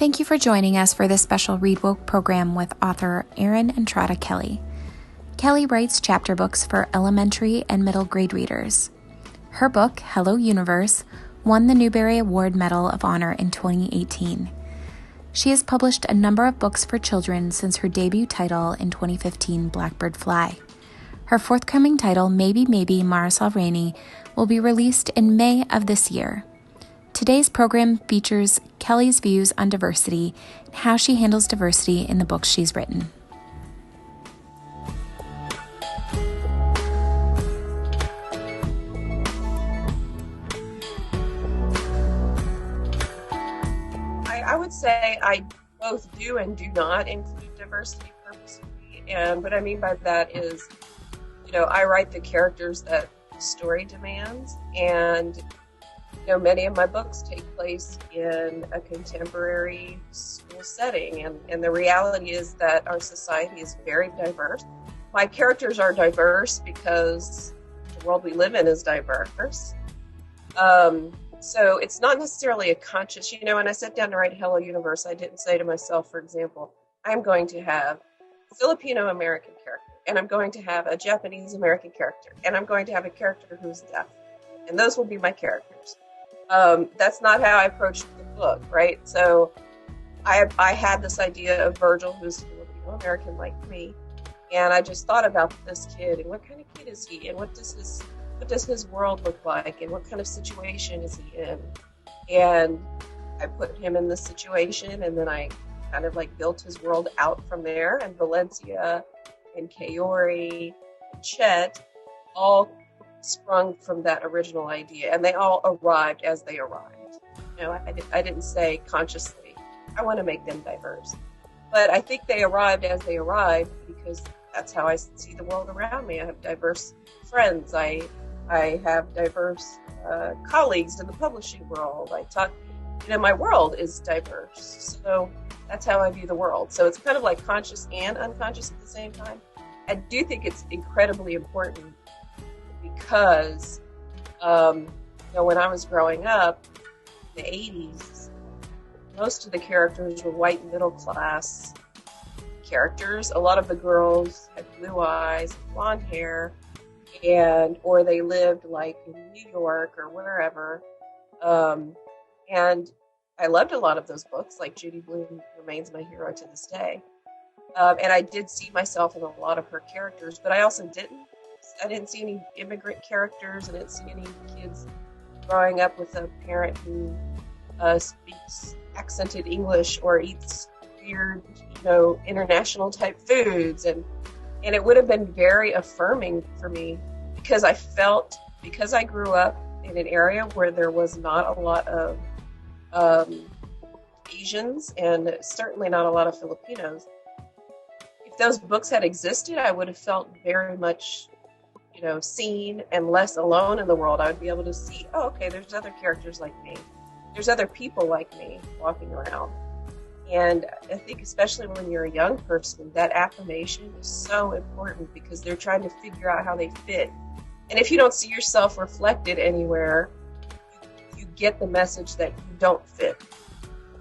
Thank you for joining us for this special Read Woke program with author Erin Entrada Kelly. Kelly writes chapter books for elementary and middle grade readers. Her book, Hello Universe, won the Newberry Award Medal of Honor in 2018. She has published a number of books for children since her debut title in 2015, Blackbird Fly. Her forthcoming title, Maybe Maybe Marisol Rainey, will be released in May of this year. Today's program features Kelly's views on diversity and how she handles diversity in the books she's written. I would say I both do and do not include diversity purposefully. And what I mean by that is, I write the characters that the story demands. And, many of my books take place in a contemporary school setting. And the reality is that our society is very diverse. My characters are diverse because the world we live in is diverse. So it's not necessarily a conscious, when I sat down to write Hello Universe, I didn't say to myself, for example, I'm going to have a Filipino-American character, and I'm going to have a Japanese-American character, and I'm going to have a character who's deaf. And those will be my characters. That's not how I approached the book, right? So I had this idea of Virgil, who's Filipino-American like me, and I just thought about this kid, and what kind of kid is he, and what does his world look like, and what kind of situation is he in? And I put him in this situation, and then I kind of built his world out from there. And Valencia and Kaori and Chet all sprung from that original idea, and they all arrived as they arrived. I didn't say consciously, I want to make them diverse. But I think they arrived as they arrived because that's how I see the world around me. I have diverse friends. I have diverse colleagues in the publishing world. My world is diverse. So that's how I view the world. So it's kind of like conscious and unconscious at the same time. I do think it's incredibly important because, when I was growing up in the 80s, most of the characters were white middle class characters. A lot of the girls had blue eyes, blonde hair, or they lived in New York or wherever. And I loved a lot of those books, like Judy Blume remains my hero to this day. And I did see myself in a lot of her characters, but I also didn't. I didn't see any immigrant characters. I didn't see any kids growing up with a parent who speaks accented English or eats weird, international type foods. And it would have been very affirming for me because because I grew up in an area where there was not a lot of Asians and certainly not a lot of Filipinos. If those books had existed, I would have felt very much, seen and less alone in the world. I would be able to see, okay, there's other characters like me. There's other people like me walking around. And I think especially when you're a young person, that affirmation is so important because they're trying to figure out how they fit. And if you don't see yourself reflected anywhere, you get the message that you don't fit.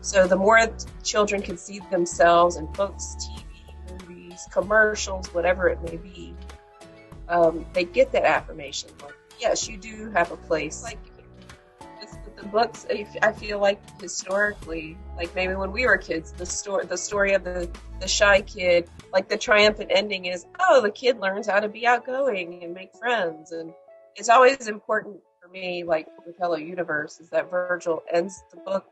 So the more children can see themselves in books, TV, movies, commercials, whatever it may be, they get that affirmation. Yes, you do have a place. The books, I feel like historically, maybe when we were kids, the story of the shy kid, the triumphant ending is, the kid learns how to be outgoing and make friends. And it's always important for me, with Hello Universe, is that Virgil ends the book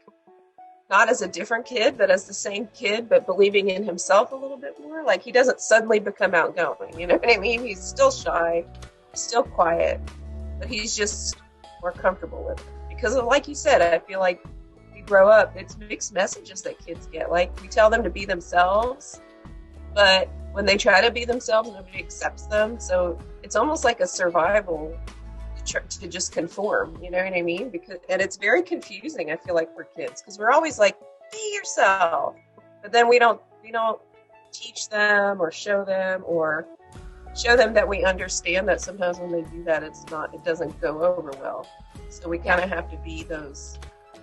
not as a different kid, but as the same kid, but believing in himself a little bit more. He doesn't suddenly become outgoing, you know what I mean? He's still shy, still quiet, but he's just more comfortable with it. Because like you said, I feel like we grow up, it's mixed messages that kids get. We tell them to be themselves, but when they try to be themselves, nobody accepts them. So it's almost like a survival to just conform, you know what I mean? And it's very confusing, I feel like, for kids, because we're always be yourself. But then we don't teach them or show them that we understand that sometimes when they do that, it doesn't go over well. So we kind of have to be those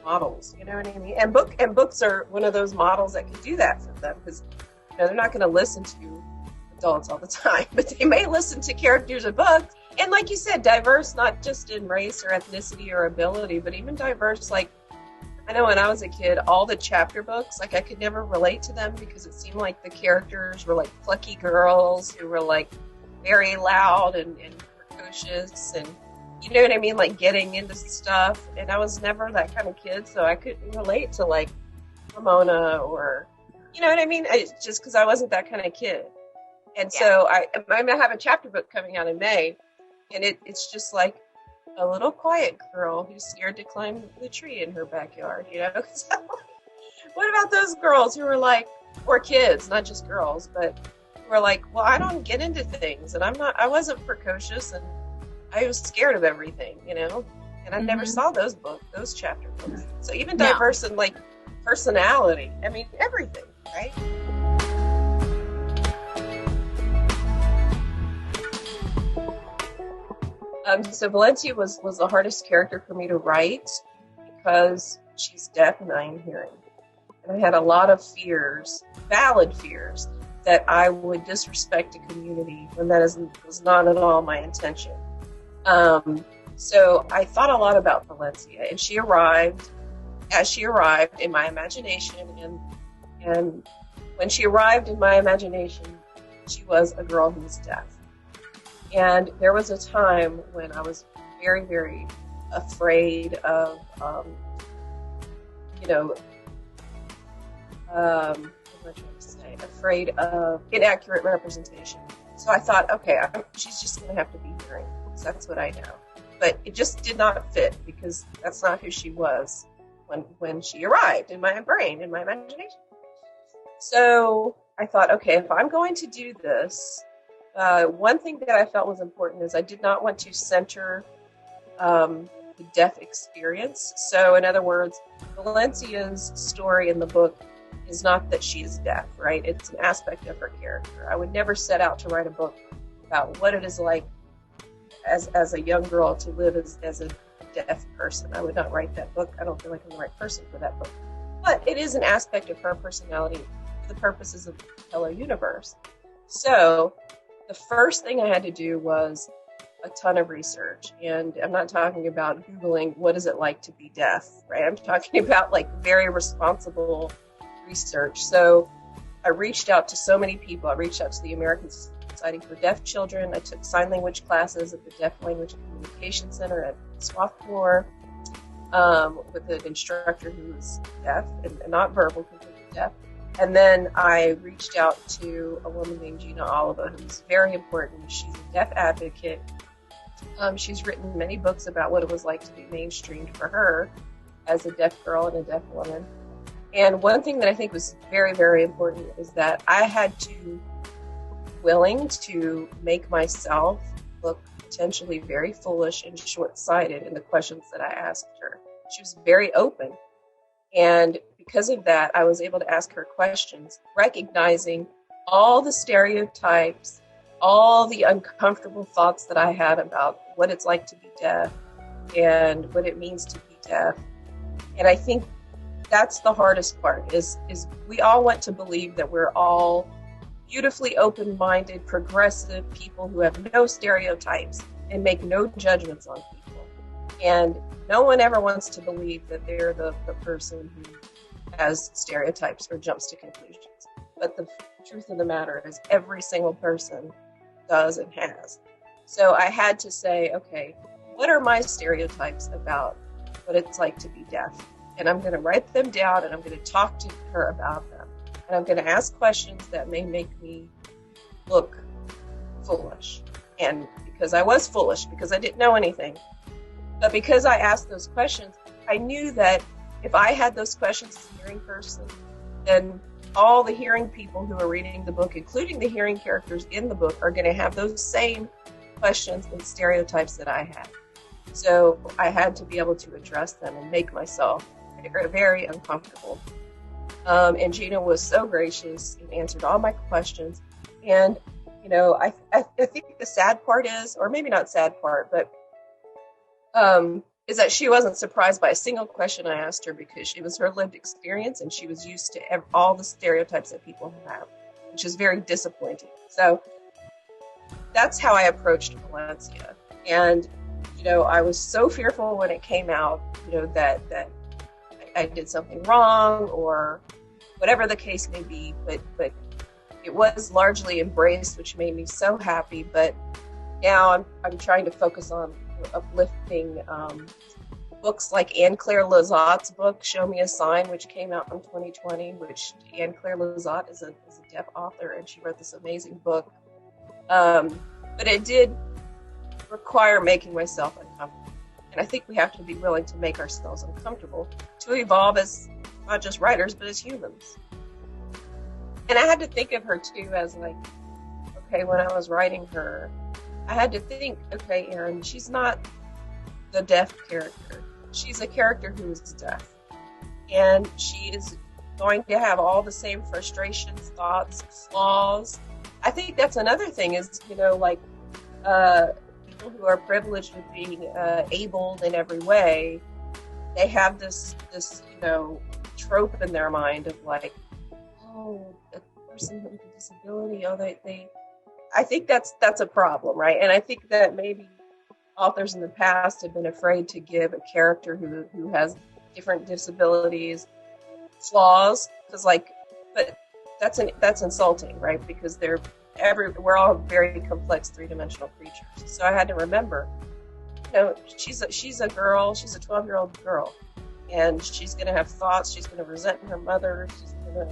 models. You know what I mean? And books are one of those models that can do that for them, because they're not going to listen to adults all the time, but they may listen to characters of books. And like you said, diverse, not just in race or ethnicity or ability, but even diverse. Like, I know when I was a kid, all the chapter books, like I could never relate to them because it seemed like the characters were like plucky girls who were like very loud and precocious, and you know what I mean, like getting into stuff. And I was never that kind of kid, so I couldn't relate to like Ramona or, you know what I mean? Just because I wasn't that kind of kid. And so I'm going to have a chapter book coming out in May, and it's just like a little quiet girl who's scared to climb the tree in her backyard, you know? So, what about those girls who were like, or kids, not just girls, but who were like, well, I don't get into things, and I wasn't precocious, and I was scared of everything, you know? And I never saw those chapter books. So even diverse in like personality, I mean, everything, right? So Valencia was the hardest character for me to write because she's deaf and I'm hearing. And I had a lot of fears, valid fears, that I would disrespect a community when that was not at all my intention. So I thought a lot about Valencia, and she arrived in my imagination. And when she arrived in my imagination, she was a girl who was deaf. And there was a time when I was very, very afraid of, what am I trying to say? Afraid of inaccurate representation. So I thought, okay, she's just going to have to be hearing, because that's what I know. But it just did not fit, because that's not who she was when she arrived in my brain, in my imagination. So I thought, okay, if I'm going to do this, one thing that I felt was important is I did not want to center the deaf experience. So in other words, Valencia's story in the book is not that she is deaf, right? It's an aspect of her character. I would never set out to write a book about what it is like as a young girl to live as a deaf person. I would not write that book. I don't feel like I'm the right person for that book. But it is an aspect of her personality for the purposes of Hello Universe. So the first thing I had to do was a ton of research. And I'm not talking about Googling what is it like to be deaf, right? I'm talking about like very responsible research. So I reached out to so many people. I reached out to the American Society for Deaf Children. I took sign language classes at the Deaf Language Communication Center at Swarthmore with an instructor who was deaf and not verbal, completely deaf. And then I reached out to a woman named Gina Oliva, who's very important. She's a deaf advocate. She's written many books about what it was like to be mainstreamed for her as a deaf girl and a deaf woman. And one thing that I think was very, very important is that I had to willing to make myself look potentially very foolish and short-sighted in the questions that I asked her. She was very open. And because of that, I was able to ask her questions, recognizing all the stereotypes, all the uncomfortable thoughts that I had about what it's like to be deaf and what it means to be deaf. And I think that's the hardest part is we all want to believe that we're all beautifully open-minded, progressive people who have no stereotypes and make no judgments on people. And no one ever wants to believe that they're the person who has stereotypes or jumps to conclusions. But the truth of the matter is every single person does and has. So I had to say, okay, what are my stereotypes about what it's like to be deaf? And I'm going to write them down and I'm going to talk to her about them. And I'm going to ask questions that may make me look foolish. And because I was foolish, because I didn't know anything. But because I asked those questions, I knew that if I had those questions as a hearing person, then all the hearing people who are reading the book, including the hearing characters in the book, are going to have those same questions and stereotypes that I had. So I had to be able to address them and make myself very, very uncomfortable. And Gina was so gracious and answered all my questions. And, you know, I think the sad part is, or maybe not sad part, but is that she wasn't surprised by a single question I asked her because it was her lived experience and she was used to all the stereotypes that people have, which is very disappointing. So that's how I approached Valencia. And, I was so fearful when it came out, that I did something wrong or whatever the case may be, but it was largely embraced, which made me so happy. But now I'm trying to focus on uplifting books like Anne-Claire Lozat's book, Show Me a Sign, which came out in 2020, which Anne-Claire Lozat is a deaf author, and she wrote this amazing book. But it did require making myself uncomfortable. And I think we have to be willing to make ourselves uncomfortable to evolve as not just writers, but as humans. And I had to think of her too as like, okay, when I was writing her, I had to think, okay, Erin, she's not the deaf character. She's a character who is deaf. And she is going to have all the same frustrations, thoughts, flaws. I think that's another thing is, people who are privileged with being abled in every way, they have this trope in their mind of like, oh, a person with a disability, I think that's a problem, right? And I think that maybe authors in the past have been afraid to give a character who has different disabilities flaws, but that's insulting, right? Because we're all very complex three-dimensional creatures. So I had to remember, she's a girl, she's a 12-year-old girl, and she's going to have thoughts, she's going to resent her mother, she's going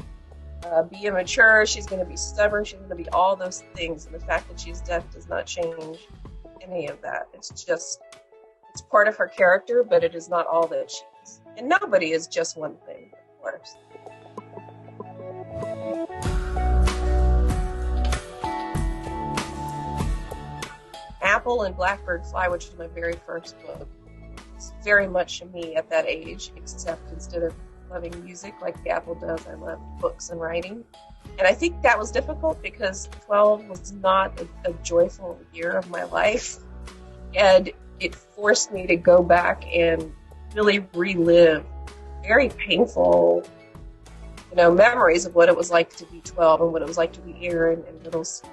to be immature, she's going to be stubborn, she's going to be all those things. And the fact that she's deaf does not change any of that. It's part of her character, but it is not all that she is. And nobody is just one thing, of course. Apple and Blackbird Fly, which was my very first book, it's very much me at that age, except instead of loving music like the Apple does, I love books and writing. And I think that was difficult because 12 was not a joyful year of my life. And it forced me to go back and really relive very painful, memories of what it was like to be 12 and what it was like to be Erin in middle school.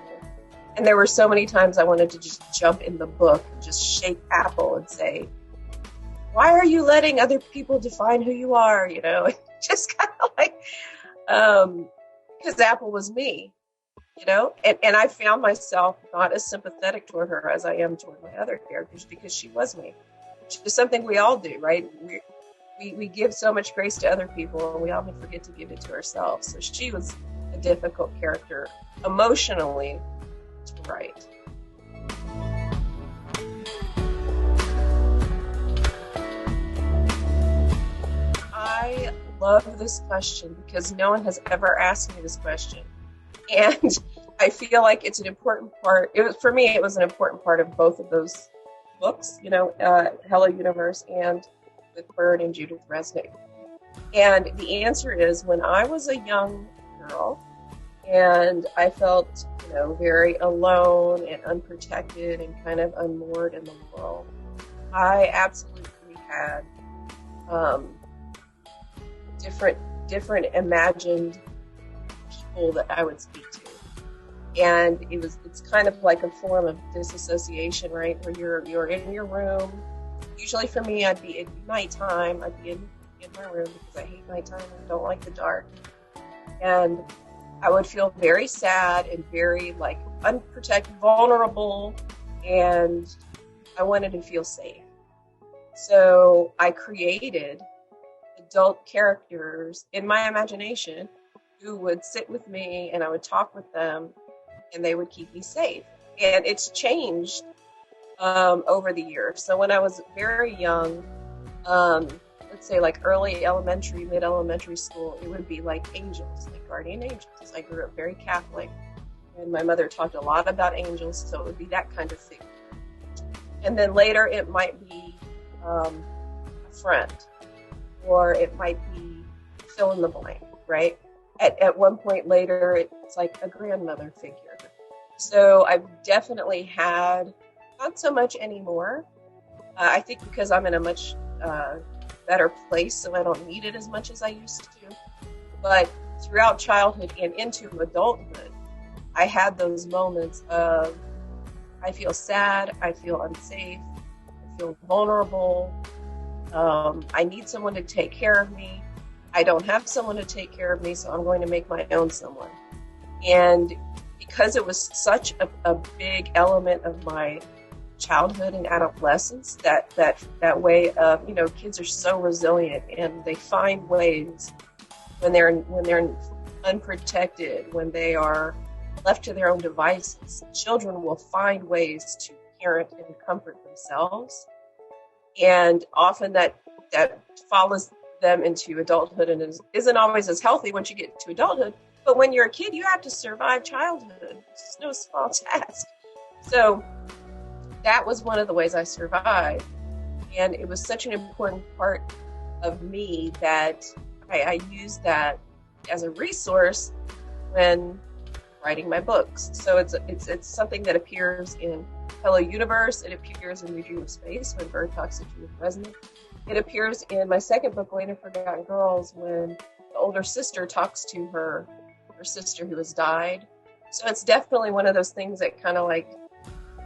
And there were so many times I wanted to just jump in the book and just shake Apple and say, why are you letting other people define who you are? Just kind of like, because Apple was me, and I found myself not as sympathetic toward her as I am toward my other characters because she was me, which is something we all do, right? We give so much grace to other people and we often forget to give it to ourselves. So she was a difficult character emotionally to write. I love this question because no one has ever asked me this question. And I feel like it's an important part. For me, it was an important part of both of those books, Hello Universe and with Bird and Judith Resnick. And the answer is when I was a young girl and I felt, very alone and unprotected and kind of unmoored in the world, I absolutely had different imagined people that I would speak to. And it's kind of like a form of disassociation, right? Where you're in your room. Usually for me, it'd be nighttime. I'd be in my room because I hate nighttime and don't like the dark. And I would feel very sad and very unprotected, vulnerable, and I wanted to feel safe. So I created adult characters in my imagination who would sit with me and I would talk with them and they would keep me safe. And it's changed over the years. So when I was very young, let's say early elementary, mid-elementary school, it would be like angels, like guardian angels. I grew up very Catholic and my mother talked a lot about angels, so it would be that kind of thing. And then later it might be a friend, or it might be fill in the blank, right? At one point later, it's like a grandmother figure. So I've definitely had, not so much anymore, I think because I'm in a much better place, so I don't need it as much as I used to. But throughout childhood and into adulthood, I had those moments of I feel sad, I feel unsafe, I feel vulnerable. I need someone to take care of me. I don't have someone to take care of me, so I'm going to make my own someone. And because it was such a big element of my childhood and adolescence, that way of, kids are so resilient and they find ways when they're unprotected, when they are left to their own devices. Children will find ways to parent and comfort themselves. And often that follows them into adulthood and isn't always as healthy once you get to adulthood. But when you're a kid, you have to survive childhood. It's no small task. So that was one of the ways I survived. And it was such an important part of me that I used that as a resource when writing my books. So it's something that appears in Hello Universe. It appears in We Dream of Space when Bird talks to Judith Resnick. It appears in my second book, Later Forgotten Girls, when the older sister talks to her sister who has died. So it's definitely one of those things that kind of like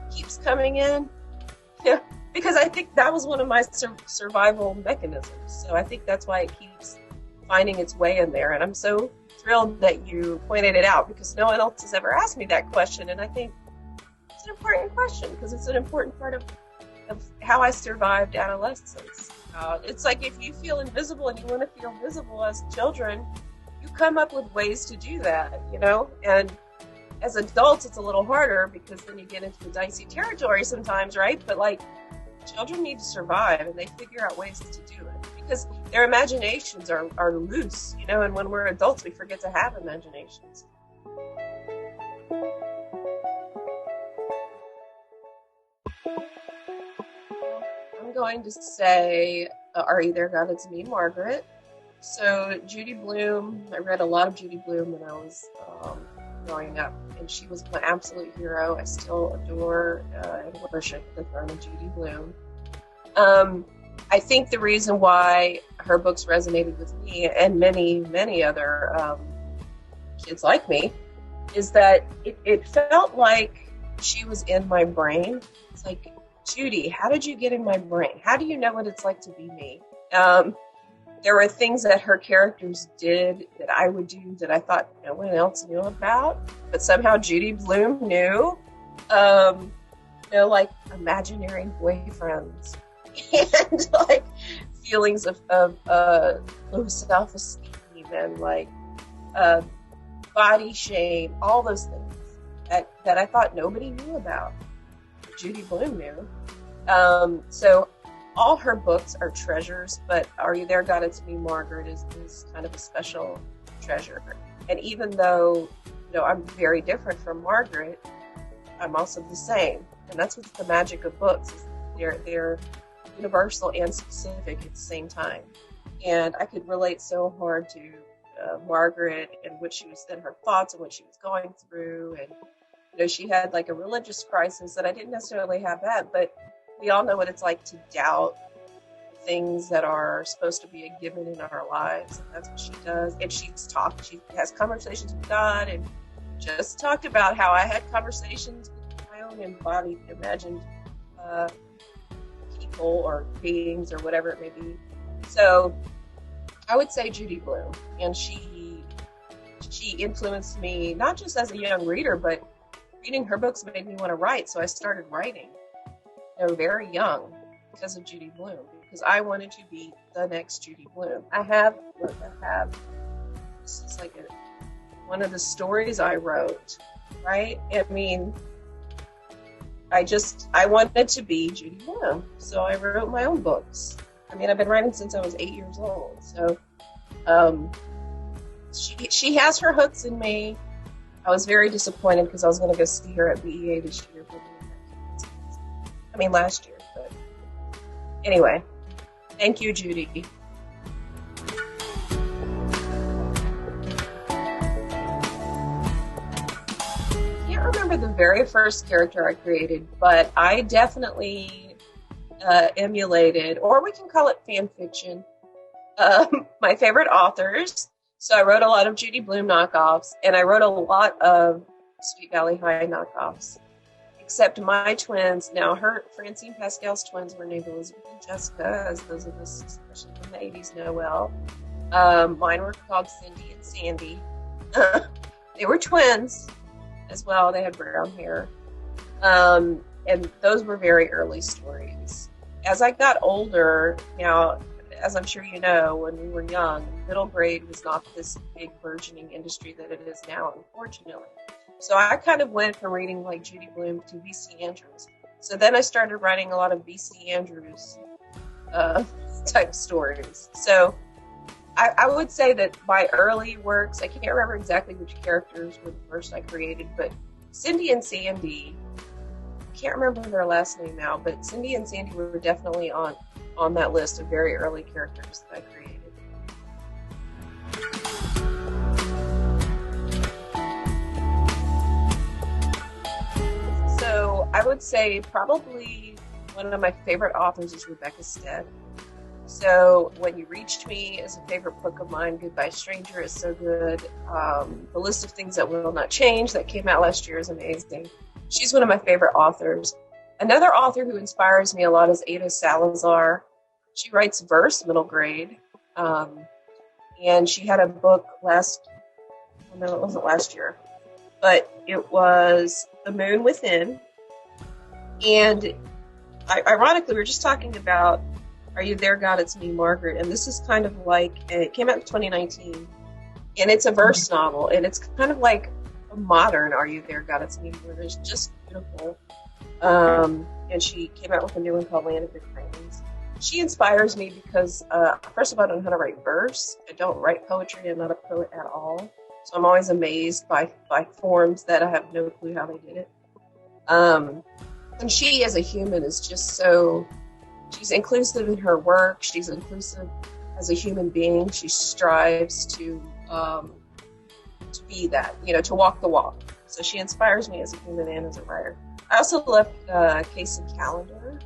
keeps coming in. Yeah, because I think that was one of my survival mechanisms. So I think that's why it keeps finding its way in there. And I'm so thrilled that you pointed it out because no one else has ever asked me that question. And I think it's an important question because it's an important part of how I survived adolescence. It's like if you feel invisible and you want to feel visible as children, you come up with ways to do that, and as adults, it's a little harder because then you get into the dicey territory sometimes, right? But like children need to survive and they figure out ways to do it because their imaginations are loose, and when we're adults, we forget to have imaginations. I'm going to say, Are You There, God? It's Me, Margaret. So Judy Blume, I read a lot of Judy Blume when I was growing up, and she was my absolute hero. I still adore and worship the throne of Judy Blume. I think the reason why her books resonated with me and many, many other kids like me is that it felt like she was in my brain. It's like, Judy, how did you get in my brain? How do you know what it's like to be me? There were things that her characters did that I would do that I thought no one else knew about, but somehow Judy Blume knew. Like imaginary boyfriends and like feelings of low self-esteem and like body shame, all those things that I thought nobody knew about. Judy Blume knew. So all her books are treasures, but Are You There, God? It's Me, Margaret is kind of a special treasure. And even though, I'm very different from Margaret, I'm also the same. And that's what's the magic of books. They're universal and specific at the same time. And I could relate so hard to Margaret and what she was in her thoughts and what she was going through. And, she had like a religious crisis that I didn't necessarily have that, but we all know what it's like to doubt things that are supposed to be a given in our lives. And that's what she does. And she has conversations with God, and just talked about how I had conversations with my own embodied, imagined people or beings or whatever it may be. So I would say Judy Blume. And she influenced me, not just as a young reader, but reading her books made me want to write. So I started writing. Very young because of Judy Blume, because I wanted to be the next Judy Blume. This is like one of the stories I wrote, right? I mean, I wanted to be Judy Blume, so I wrote my own books. I mean, I've been writing since I was 8 years old, so she has her hooks in me. I was very disappointed because I was going to go see her at BEA this year. Last year, but anyway, thank you, Judy. I can't remember the very first character I created, but I definitely emulated, or we can call it fan fiction, my favorite authors. So I wrote a lot of Judy Blume knockoffs, and I wrote a lot of Sweet Valley High knockoffs. Except my twins, now Francine Pascal's twins were named Elizabeth and Jessica, as those of us, especially from the 80s, know well. Mine were called Cindy and Sandy. They were twins as well. They had brown hair. And those were very early stories. As I got older, now, as I'm sure you know, when we were young, middle grade was not this big burgeoning industry that it is now, unfortunately. So I kind of went from reading like Judy Blume to V.C. Andrews. So then I started writing a lot of V.C. Andrews type stories. So I would say that my early works, I can't remember exactly which characters were the first I created, but Cindy and Sandy, I can't remember their last name now, but Cindy and Sandy were definitely on that list of very early characters that I created. So I would say probably one of my favorite authors is Rebecca Stead. So When You Reached Me is a favorite book of mine. Goodbye Stranger is so good. The List of Things That Will Not Change that came out last year is amazing. She's one of my favorite authors. Another author who inspires me a lot is Ada Salazar. She writes verse middle grade. And she had a book it wasn't last year, but it was The Moon Within. And ironically, we were just talking about Are You There, God? It's Me, Margaret. And this is kind of like, it came out in 2019. And it's a verse novel. And it's kind of like a modern Are You There, God? It's Me, Margaret. It's just beautiful. And she came out with a new one called Land of Your Cranes. She inspires me because, first of all, I don't know how to write verse. I don't write poetry. I'm not a poet at all. So I'm always amazed by forms that I have no clue how they did it. And she, as a human, is just she's inclusive in her work. She's inclusive as a human being. She strives to be that, to walk the walk. So she inspires me as a human and as a writer. I also love Casey Callender.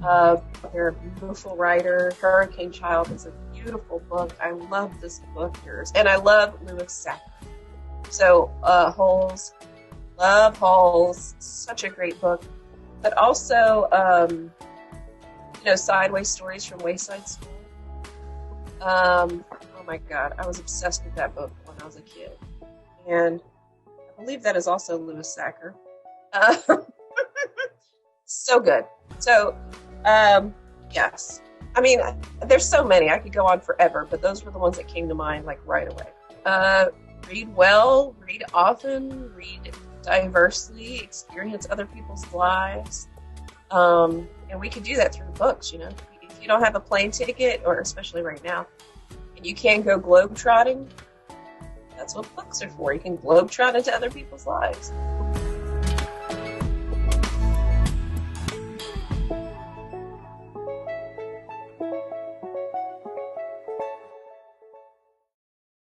They're a beautiful writer. Hurricane Child is a beautiful book. I love this book, and I love Lewis Sacker. So Holes, love Holes, such a great book. But also, Sideways Stories from Wayside School. Oh my God, I was obsessed with that book when I was a kid, and I believe that is also Lewis Sacker. So good. So. Yes. I mean, there's so many. I could go on forever, but those were the ones that came to mind, like, right away. Read well, read often, read diversely, experience other people's lives. And we could do that through books, If you don't have a plane ticket, or especially right now, and you can't go globetrotting, that's what books are for. You can globetrot into other people's lives.